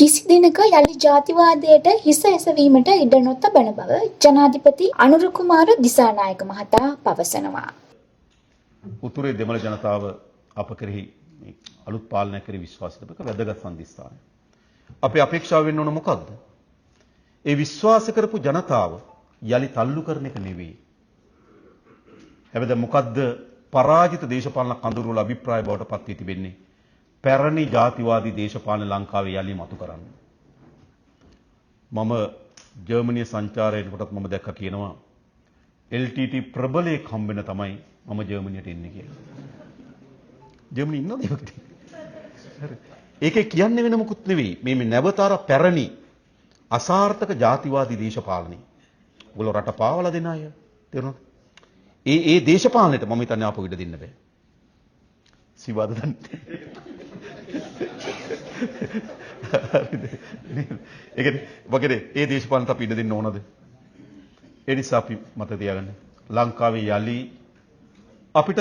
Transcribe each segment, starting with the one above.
කිසි දිනක යලි ජාතිවාදයට හිස එසවීමට ඉඩ නොතබන බව ජනාධිපති අනුර කුමාර දිසානායක මහතා පවසනවා. උතුරේ දෙමළ ජනතාව අප කෙරෙහි අලුත් පාලනයක් කෙරෙහි විශ්වාස තිබක වැදගත් සම්දිස්ථානය. අපේ අපේක්ෂාව වෙන්න ඕන මොකද්ද? ඒ විශ්වාස කරපු ජනතාව යලි තල්ලු කරන එක නෙවෙයි. හැබැයි දැන් මොකද්ද පරාජිත දේශපාලන කඳවුරු වල අභිප්‍රාය බවට පත් වී තිබෙන්නේ? පැරණි ජාතිවාදී දේශපාලන ලංකාවේ යලි මතු කරන්න. මම ජර්මනිය සංචාරයට කොටත් මම දැක්ක කියනවා LTT ප්‍රබලයක් හම්බෙන්න තමයි මම ජර්මනියට එන්නේ කියලා. ජර්මනි ඉන්නවද ඒකට? ඒකේ කියන්නේ වෙන මොකුත් නෙවෙයි. මේ නැවතර පැරණි අසාර්ථක ජාතිවාදී දේශපාලනය. ඔයගොල්ලෝ රට පාවලා දෙන අය. තේරුණාද? ඒ දේශපාලනයට මම හිතන්නේ ආපහු ඉඩ දෙන්න බෑ. සිවාද දන්නේ. ඒකනේ වගේ ඒ දේශපාලනට අපි ඉඩ දෙන්න ඕනද? ඒ නිසා අපි මත තියාගන්න. ලංකාවේ යලි අපිට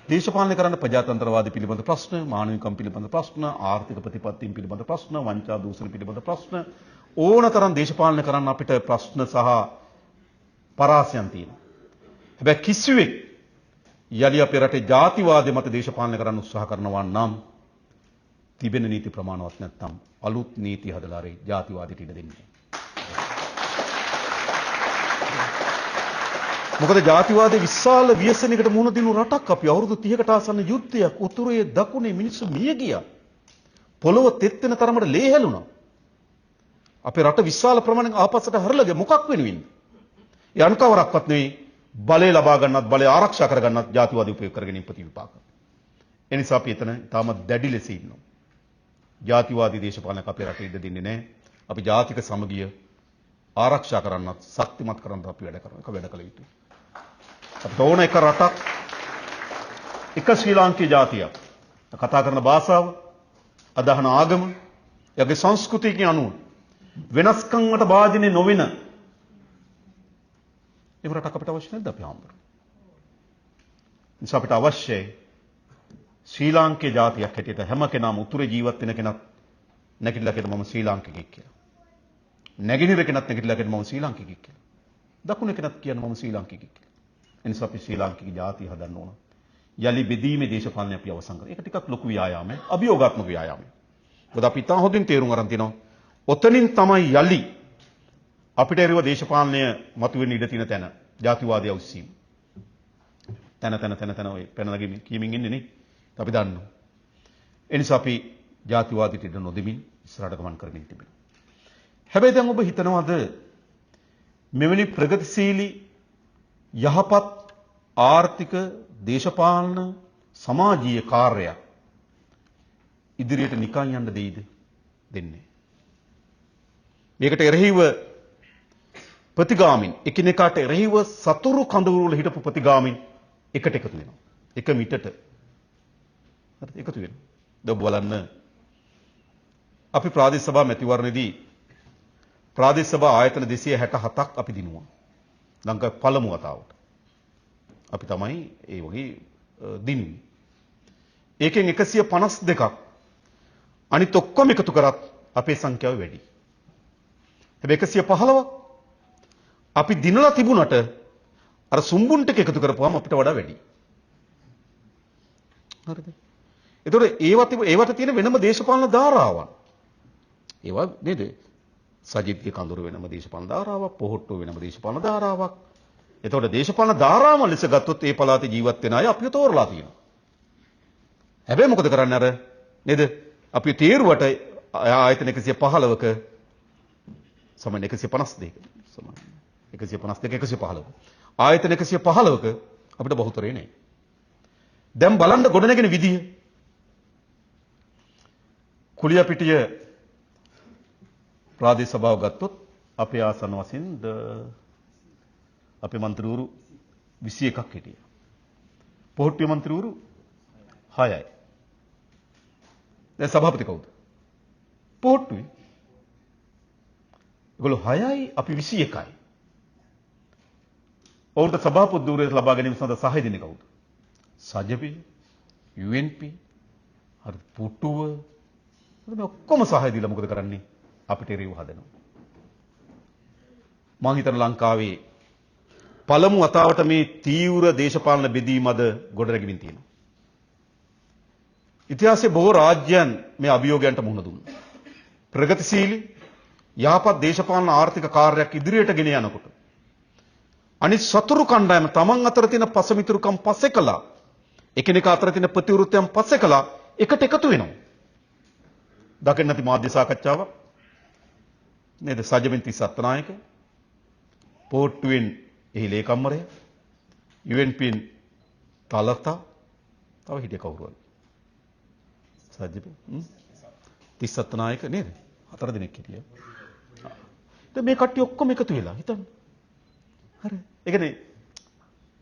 දේශපාලනය කරන්න ප්‍රජාතන්ත්‍රවාදී පිළිබඳ ප්‍රශ්න, මානවිකම් පිළිබඳ ප්‍රශ්න, ආර්ථික ප්‍රතිපත්තීන් පිළිබඳ ප්‍රශ්න, වංචා දූෂණ පිළිබඳ ප්‍රශ්න ඕනතරම් දේශපාලනය කරන්න අපිට ප්‍රශ්න සහ පරාසයන් තියෙනවා. හැබැයි කිසිවෙක් යලි අපේ රටේ ජාතිවාදය මත දේශපාලනය කරන්න උත්සාහ කරනවා නම් තිබෙන නීති ප්‍රමාණවත් නැත්නම් අලුත් නීති හදලා රේ ජාතිවාදයට ඉඩ දෙන්නේ. මොකද ජාතිවාදයේ විශාල ව්‍යසනයකට මුහුණ දෙනු රටක් අපි අවුරුදු 30කට ආසන්න යුද්ධයක් උතුරේ දකුණේ මිනිස්සු මිය ගියා. පොළොව තෙත් වෙන තරමට ලේ හැලුණා. අපේ රට විශාල ප්‍රමාණයක් ආපස්සට හරලගේ මොකක් වෙනුවෙන්ද? ඒ අන්කවරක්වත් නෙවෙයි බලය ලබා ගන්නත් බලය ආරක්ෂා කර ගන්නත් ජාතිවාදී උපයෝග කරගෙන ප්‍රතිවිපාක. ඒ නිසා අපි එතන තාම දැඩි ලෙස ඉන්නවා. ජාතිවාදී දේශපාලනයක් අපේ රටේ ඉඩ දෙන්නේ නැහැ. අපි ජාතික සමගිය ආරක්ෂා කරන්නත් ශක්තිමත් කරන්නත් අපි වැඩ කළ යුතුයි. අපිට ඕන එක රටක් එක ශ්‍රී ලාංකීය ජාතියක් කතා කරන භාෂාව අදහන ආගම යගේ සංස්කෘතියකින් අනුව වෙනස්කම් වලට භාජනය නොවන ඒ රටක් අපිට අවශ්‍ය නැද්ද අපි හම්බුනේ? නිසා අපිට අවශ්‍යයි ශ්‍රී ලාංකීය ජාතියක් හැටියට හැම කෙනාම උතුරේ ජීවත් වෙන කෙනත් නැගිටලා කියන මම ශ්‍රී ලාංකිකයෙක් කියලා. නැගිනිර කෙනත් නැගිටලා කියන මම ශ්‍රී ලාංකිකයෙක් කියලා. දකුණේ කෙනත් කියන මම ශ්‍රී ලාංකිකයෙක් කියලා. එනිසා අපි ශ්‍රී ලාංකික ජාතිය හදන්න ඕන. යලි බෙදීමේ දේශපාලනය අපි අවසන් කරා. ඒක ටිකක් ලොකු ව්‍යායාමයක්, අභියෝගාත්මක ව්‍යායාමයක්. මොකද අපි තා හොඳින් තේරුම් අරන් තිනවා. ඔතනින් තමයි යලි අපිට එරුව දේශපාලනය මතුවෙන්න ඉඩ තියෙන තැන ජාතිවාදය උස්සීම. තැන ඔය පැනලගෙමින් කියමින් ඉන්නේ නේ. අපි දන්නවා. ඒ නිසා අපි ජාතිවාදයට ඉඩ නොදෙමින් ඉස්සරහට ගමන් කරමින් තිබෙනවා. හැබැයි දැන් ඔබ හිතනවාද මෙවැනි ප්‍රගතිශීලී යහපත් ආර්ථික දේශපාලන සමාජීය කාර්යයක් ඉදිරියට නිකන් යන්න දෙයිද? දෙන්නේ. මේකට එරෙහිව ප්‍රතිගාමින් එකිනෙකාට එරෙහිව සතුරු කඳවුරු වල හිටපු ප්‍රතිගාමින් එකට එකතු වෙනවා. එක මිටට හරි එකතු වෙනවා. දැන් බලන්න අපි ප්‍රාදේශ සභා මැතිවරණයේදී ප්‍රාදේශ සභා ආයතන 267ක් අපි දිනුවා. ලංකාවේ පළමු වතාවට. අපි තමයි ඒ වගේ දින්නේ. ඒකෙන් 152ක් අනිත් ඔක්කොම එකතු කරත් අපේ සංඛ්‍යාව වැඩි. හැබැයි 115ක් අපි දිනලා තිබුණට අර සුම්බුන් ටික එකතු කරපුවාම අපිට වඩා වැඩි. හරිද? ඒතකොට ඒවට තියෙන වෙනම දේශපාලන ධාරාවන්. ඒවා නේද? සජිත්ගේ කඳුරු වෙනම දේශපාලන ධාරාවක්, පොහොට්ටුව වෙනම දේශපාලන ධාරාවක්. එතකොට දේශපාලන ධාරාවන් ලෙස ගත්තොත් ඒ පළාතේ ජීවත් වෙන අය අපිව තෝරලා තියෙනවා. හැබැයි මොකද කරන්නේ අර නේද? අපි තීරුවට ආයතන 115ක සමාන 152ක සමාන 152 115ක ආයතන 115ක අපිට බහුතරේ නෑ. දැන් බලන්න ගොඩනගෙන විදිය. කුලියපිටිය ප්‍රාදේශ සභාව ගත්තොත් අපේ ආසන වශයෙන් අපේ මන්ත්‍රීවරු 21ක් හිටියා. පොහොට්ටුවේ මන්ත්‍රීවරු 6යි. දැන් සභාපති කවුද? පොහොට්ටුවේ. ඒගොල්ලෝ 6යි අපි 21යි. ඔවුන්ට සභාපති ධූරය ලබා ගැනීම සඳහා සහාය දෙන්නේ කවුද? සජපි, UNP, හරි පුටුව. මේ ඔක්කොම සහාය දීලා මොකද කරන්නේ? අපිට එරෙහිව හදනවා. මම හිතන ලංකාවේ පළමු වතාවට මේ තීව්‍ර දේශපාලන බෙදීම අද ගොඩනැගෙමින් තියෙනවා. ඉතිහාසයේ බොහෝ රාජ්‍යයන් මේ අභියෝගයන්ට මුහුණ දුන්නා. ප්‍රගතිශීලී යහපත් දේශපාලන ආර්ථික කාර්යයක් ඉදිරියට ගෙන යනකොට අනිත් සතුරු කණ්ඩායම තමන් අතර තියෙන පසමිතුරුකම් පස්සේ කළා. එකිනෙකා අතර තියෙන ප්‍රතිවිරුද්ධයන් පස්සේ කළා. එකට එකතු වෙනවා. දකින්න නැති මාධ්‍ය සාකච්ඡාවක් නේද? සජමින් තිස්ස අත්නායක පෝට්ටුවෙන් එහි ලේකම්වරයා UNPන් තලතා තව හිටිය කවුරුද? සජමින් තිස්ස අත්නායක නේද? 4 දෙනෙක් හිටියා. දැන් මේ කට්ටිය ඔක්කොම එකතු වෙලා හිතන්න. හරි. ඒ කියන්නේ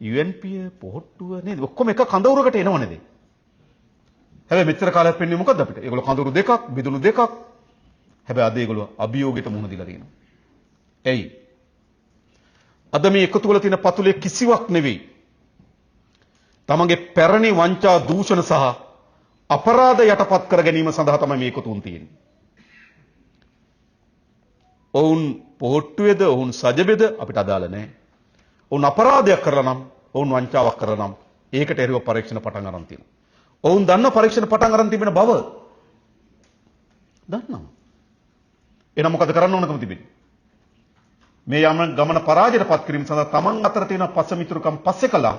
UNP පොහොට්ටුව නේද? ඔක්කොම එක කඳවුරකට එනව නේද? හැබැයි මෙච්චර කාලයක් වෙන්නේ මොකද්ද අපිට? ඒගොල්ලෝ කඳවුරු දෙකක්, බිදුණු දෙකක්. හැබැයි අද ඒගොල්ලෝ අභියෝගයට මුහුණ දීලා තියෙනවා. එයි. අද මේ එකතු වල තියෙන පතුලේ කිසිවක් නෙවෙයි. තමන්ගේ පැරණි වංචා දූෂණ සහ අපරාධ යටපත් කර ගැනීම සඳහා තමයි මේ එකතුන් තියෙන්නේ. ඔවුන් පොහොට්ටුවේද ඔවුන් සජබෙද අපිට අදාළ නැහැ. ඔවුන් අපරාධයක් කරලා නම් ඔවුන් වංචාවක් කරලා නම් ඒකට එරෙහිව පරීක්ෂණ පටන් අරන් තියෙනවා. ඔවුන් දන්න පරීක්ෂණ පටන් අරන් තිබෙන බව දන්නවා. එහෙනම් මොකද කරන්න ඕනකම තිබෙන්නේ? මේ යම ගමන පරාජයටපත් කිරීම සඳහා තමන් අතර තියෙන පසමිතුරුකම් පස්සේ කළා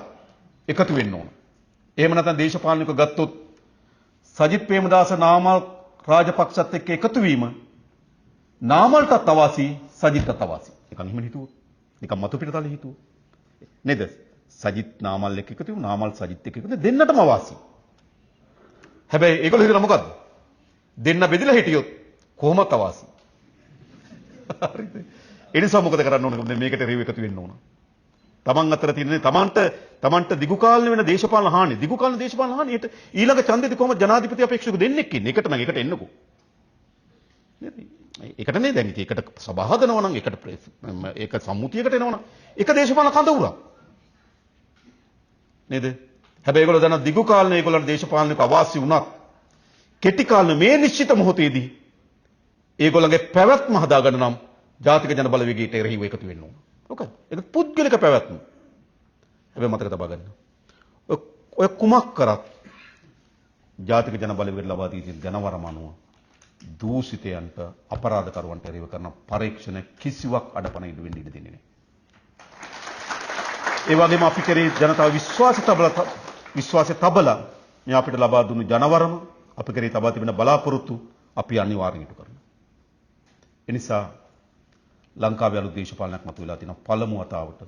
එකතු වෙන්න ඕන. එහෙම නැත්නම් දේශපාලනිකව ගත්තොත් සජිත් ප්‍රේමදාස නාමල් රාජපක්ෂත් එක්ක එකතු වීම නාමල්ටත් අවාසි සජිත්ටත් අවාසි. නිකන් එහෙම හිතුවොත් නිකන් මතු පිටතල හිතුවොත් නේද? සජිත් නාමල් එක්ක එකතු වුණා නාමල් සජිත් එක්ක එකතු දෙන්නටම අවාසි. හැබැයි ඒගොල්ලෝ හිතන මොකද්ද? දෙන්න බෙදලා හිටියොත් කොහොමත් අවාසි. හරිද? ඒ නිසා මොකද කරන්න ඕන? මේකට රිව් එකතු වෙන්න ඕන. තමන් අතර තියෙන තමන්ට දිගු කාලෙ වෙන දේශපාලන හානි ඊට ඊළඟ ඡන්දෙදි කොහොමද ජනාධිපති අපේක්ෂක දෙන්නෙක් ඉන්නේ? එකට නම් එකට එන්නකෝ. නේද? ඒකටනේ දැන් ඒකට සභා හදනවා නම් ඒකට ඒක සම්මුතියකට එනවා නම් ඒක දේශපාලන කඳවුරක්. නේද? හැබැයි ඒගොල්ලෝ දන්න දිගු කාලේ ඒගොල්ලන්ට දේශපාලනික අවාසි වුණත් කෙටි කාලේ මේ නිශ්චිත මොහොතේදී ඒගොල්ලන්ගේ පැවැත්ම හදාගන්න නම් ජාතික ජන බලවේගයට එරෙහිව එකතු වෙන්න ඕන. ඔක ඒක පුද්ගලික පැවැත්ම. හැබැයි මතක තබා ගන්න. ඔය කුමක් කරත් ජාතික ජන බලවේගයට ලබා දී තියෙන ජනවරම අනුව දූෂිතයන්ට අපරාධකරුවන්ට එරෙහිව කරන පරීක්ෂණ කිසිවක් අඩපණ ඉදු වෙන්න ඉඩ දෙන්නේ නැහැ. ඒ වගේම අපි කරේ ජනතාව විශ්වාසය තබලා මේ අපිට ලබා දුන්නු ජනවරම අපි කරේ තබා තිබෙන බලාපොරොත්තු අපි අනිවාර්යෙන් ඉටු කරනවා. ඒ නිසා ලංකාවේ අලුත් දේශපාලනයක් මතුවලා තිනවා පළමු වතාවට.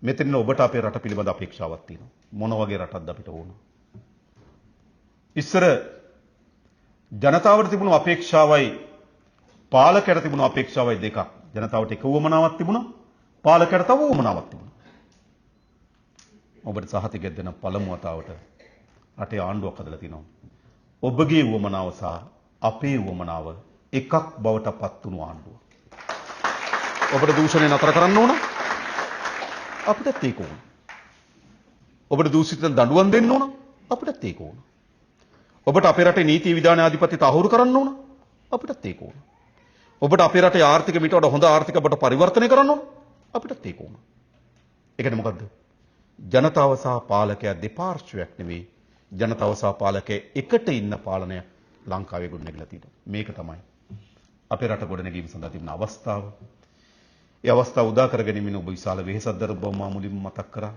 මෙතන ඔබට අපේ රට පිළිබඳ අපේක්ෂාවක් තියෙනවා. මොන වගේ රටක්ද අපිට ඕන? ඉස්සර ජනතාවට තිබුණු අපේක්ෂාවයි පාලකයට තිබුණු අපේක්ෂාවයි දෙකක්. ජනතාවට එක උවමනාවක් තිබුණා, පාලකයට තව උවමනාවක් තිබුණා. ඔබට සහතිකයක් දෙන පළමු වතාවට රටේ ආණ්ඩුවක් හදලා තිනවා. ඔබගේ උවමනාව සහ අපේ උවමනාව එකක් බවට පත් වුණු ආණ්ඩුව. ඔබට දූෂණය නතර කරන්න ඕන. අපිටත් ඒක ඕන. ඔබට දූෂිතයන් දඬුවම් දෙන්න ඕන. අපිටත් ඒක ඕන. ඔබට අපේ රටේ නීති විධාන ආධිපත්‍ය තහවුරු කරන්න ඕන. අපිටත් ඒක ඕන. ඔබට අපේ රටේ ආර්ථික මිට වඩා හොඳ ආර්ථික බට පරිවර්තනය කරන්න ඕන. අපිටත් ඒක ඕන. ඒ කියන්නේ මොකද්ද? ජනතාව සහ පාලකයා දෙපාර්ශ්වයක් නෙවෙයි. ජනතාව සහ පාලකයා එකට ඉන්න පාලනය ලංකාවේ ගොඩනැගිලා තියෙනවා. මේක තමයි අපේ රට ගොඩනැගීම සඳහා තිබෙන අවස්ථාව. ඒ අවස්ථාව උදා කර ගැනීමෙන් ඔබ විශාල වෙහෙසක් දරන බව මා මුලින්ම මතක් කරා.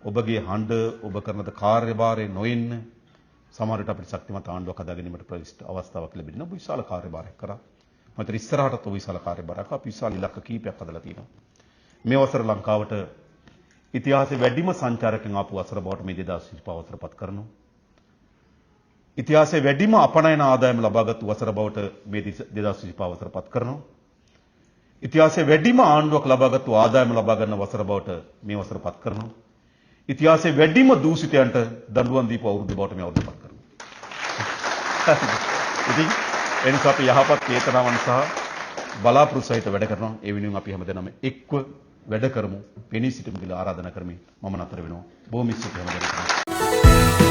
ඔබගේ හඬ ඔබ කරන කාර්යභාරය නොඑන්න සමහර විට අපිට ශක්තිමත් ආණ්ඩුවක් හදා ගැනීමට ප්‍රවිෂ්ඨ අවස්ථාවක් ලැබෙන්නේ. ඔබ විශාල කාර්යභාරයක් කරා. මතර ඉස්සරහටත් ඔබ විශාල කාර්යභාරයක් අපි විශාල ඉලක්ක කීපයක් හදලා තියෙනවා. මේ වසර ලංකාවට ඉතිහාසයේ වැඩිම සංචාරකයන් ආපු වසර බවට මේ 2025 වසරපත් කරනවා. ඉතිහාසයේ වැඩිම අපනයන ආදායම ලබාගත් වසර බවට මේ 2025 වසරපත් කරනවා. ඉතිහාසයේ වැඩිම ආණ්ඩුවක් ලබාගත් ආදායම ලබා ගන්න වසර බවට මේ වසරපත් කරනවා. ඉතිහාසයේ වැඩිම දූෂිතයන්ට දඬුවම් දීපු අවුරුදු බවට මේ අවුරුද්දපත් කරනවා. ඉතින් එනිසා අපි යහපත් චේතනාවන් සහ බලාපොරොත්තු සහිත වැඩ කරනවා. ඒ වෙනුවෙන් අපි හැමදෙනාම එක්ව වැඩ කරමු. පෙනී සිටමු කියලා ආරාධනා කරමි. මම නතර වෙනවා. බොහොම ස්තුතියි හැමදෙනාට.